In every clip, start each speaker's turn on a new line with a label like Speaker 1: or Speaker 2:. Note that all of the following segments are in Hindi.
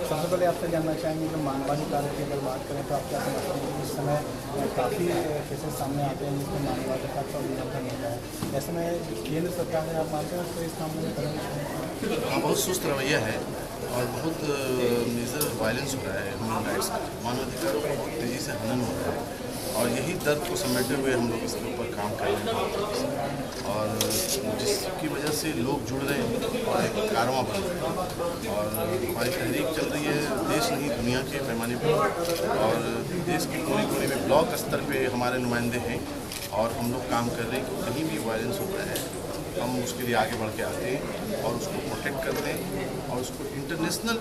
Speaker 1: सबसे पहले आपसे जानना चाहेंगे कि मानवाधिकार की अगर बात करें तो आप क्या समझते हैं कि इस समय काफ़ी केसेस सामने आते हैं जिसमें मानवाधिकार का उल्लंघन होता है, ऐसे में केंद्र सरकार है, आप मानते हैं उसको इस मामले में करें?
Speaker 2: हाँ, बहुत सुस्त रवैया है और बहुत मेजर वायलेंस हो रहा है ह्यूमन राइट्स का, मानवाधिकारों का बहुत तेज़ी से हनन हो रहा है और यही दर्द को समेटते हुए हम लोग इसके ऊपर काम कर रहे हैं और जिसकी वजह से लोग जुड़ रहे हैं और एक कारवां बन रहे हैं और हमारी तहरीक चल रही है देश नहीं दुनिया के पैमाने पर और देश के कोने कोने में ब्लॉक स्तर पे हमारे नुमाइंदे हैं और हम लोग काम कर रहे हैं कि कहीं भी वायलेंस होता है हम उसके लिए आगे बढ़ के आते हैं और उसको प्रोटेक्ट करते हैं और उसको इंटरनेशनल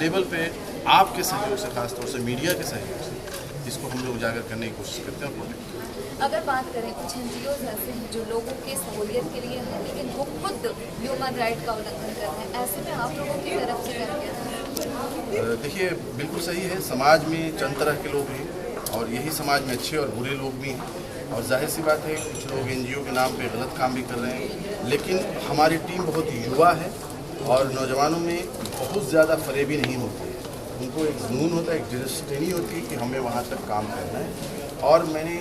Speaker 2: लेवल पे आपके सहयोग से, खासतौर से मीडिया के सहयोग से इसको हम लोग उजागर करने की कोशिश करते हैं और प्रोटेक्ट।
Speaker 3: अगर बात करें कुछ NGOs ऐसे हैं जो लोगों की सहूलियत के लिए है लेकिन वो खुद ह्यूमन राइट का उल्लंघन कर रहे हैं, ऐसे में आप लोगों की तरफ से क्या?
Speaker 2: देखिए बिल्कुल सही है, समाज में चंद तरह के लोग हैं और यही समाज में अच्छे और बुरे लोग भी हैं और जाहिर सी बात है कुछ लोग NGO के नाम पे गलत काम भी कर रहे हैं, लेकिन हमारी टीम बहुत युवा है और नौजवानों में बहुत ज़्यादा फरेबी नहीं होती है, उनको एक जुनून होता है, एक डेस्टिनी होती है कि हमें वहाँ तक काम करना है और मैंने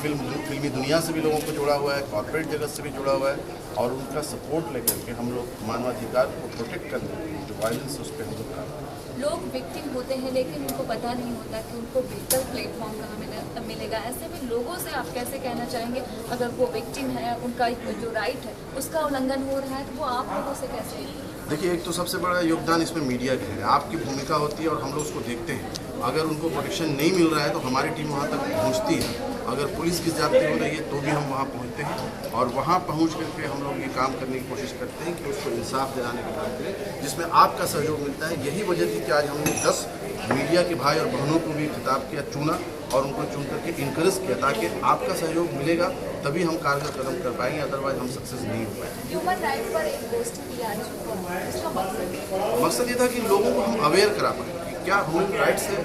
Speaker 2: फिल्मी दुनिया से भी लोगों को जोड़ा हुआ है, कॉर्पोरेट जगत से भी जुड़ा हुआ है और उनका सपोर्ट लेकर के हम लोग मानवाधिकार को प्रोटेक्ट करने के लिए जो वायलेंस उस पर हम लोग काम करते हैं।
Speaker 3: लोग विक्टिम होते हैं लेकिन उनको पता नहीं होता कि उनको बेहतर प्लेटफॉर्म कहाँ मिलेगा, ऐसे में लोगों से आप कैसे कहना चाहेंगे अगर वो विक्टिम है, उनका जो राइट है उसका उल्लंघन हो रहा है तो वो आप लोगों से कैसे?
Speaker 2: देखिए एक तो सबसे बड़ा योगदान इसमें मीडिया का है, आपकी भूमिका होती है और हम लोग उसको देखते हैं, अगर उनको प्रोटेक्शन नहीं मिल रहा है तो हमारी टीम वहाँ तक पहुँचती है, अगर पुलिस की ज्यादती हो रही है तो भी हम वहाँ पहुँचते हैं और वहाँ पहुँच करके हम लोग ये काम करने की कोशिश करते हैं कि उसको इंसाफ दिलाने का काम करें जिसमें आपका सहयोग मिलता है। यही वजह थी कि आज हमने 10 मीडिया के भाई और बहनों को भी खिताब किया, चुना और उनको चुन करके इंकरेज किया ताकि आपका सहयोग मिलेगा तभी हम कारगर कदम कर पाएंगे, अदरवाइज हम सक्सेस नहीं हो पाएंगे।
Speaker 3: ह्यूमन राइट पर एक गोष्ठी की आज इसका
Speaker 2: मकसद ये था कि लोगों को हम अवेयर करा पाएँ कि क्या ह्यूमन राइट्स है,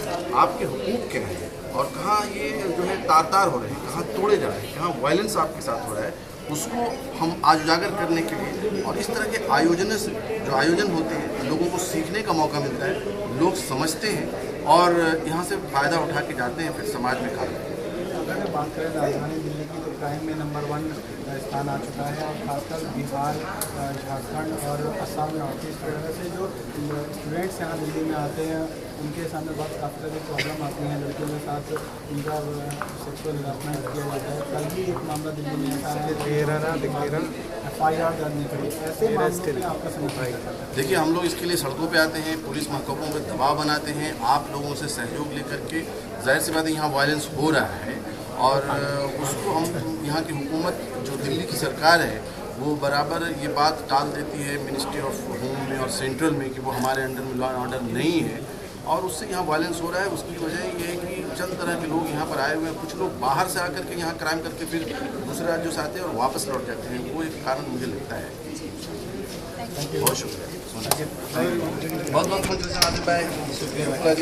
Speaker 2: आपके हुकूक क्या हैं और कहाँ ये जो है तार हो रहे हैं, कहाँ तोड़े जा रहे हैं, कहाँ वायलेंस आपके साथ हो रहा है, उसको हम आज उजागर करने के लिए और इस तरह के आयोजन से जो आयोजन होते हैं लोगों को सीखने का मौका मिलता है, लोग समझते हैं और यहाँ से फ़ायदा उठा के जाते हैं, फिर समाज में काम करते हैं।
Speaker 1: अगर बात करें राजधानी दिल्ली की तो क्राइम में नंबर 1 स्थान आ चुका है और खासकर बिहार, झारखंड और असम नॉर्थ ईस्ट वगैरह से जो स्टूडेंट्स यहाँ दिल्ली में आते हैं उनके सामने बहुत काफ़ी सारी प्रॉब्लम आती हैं, लड़कियों के साथ उनका सेक्सुअल हरासमेंट किया जाता है। कल भी एक मामला दिल्ली में ऐसा है FIR करनी पड़ी, ऐसे मामलों में आपका समर्थन?
Speaker 2: देखिए हम लोग इसके लिए सड़कों पे आते हैं, पुलिस महकमों में दबाव बनाते हैं, आप लोगों से सहयोग लेकर के, जाहिर सी बात है यहाँ वायलेंस हो रहा है और उसको हम यहाँ की हुकूमत जो दिल्ली की सरकार है वो बराबर ये बात टाल देती है मिनिस्ट्री ऑफ होम में और सेंट्रल में कि वो हमारे अंडर में लॉ एंड ऑर्डर नहीं है और उससे यहाँ वायलेंस हो रहा है। उसकी वजह ये है कि चंद तरह के लोग यहाँ पर आए हुए हैं, कुछ लोग बाहर से आकर के यहाँ क्राइम करके फिर दूसरे राज्यों से आते हैं और वापस लौट जाते हैं, वो एक कारण मुझे लगता है। बहुत शुक्रिया, बहुत बहुत शुक्रिया।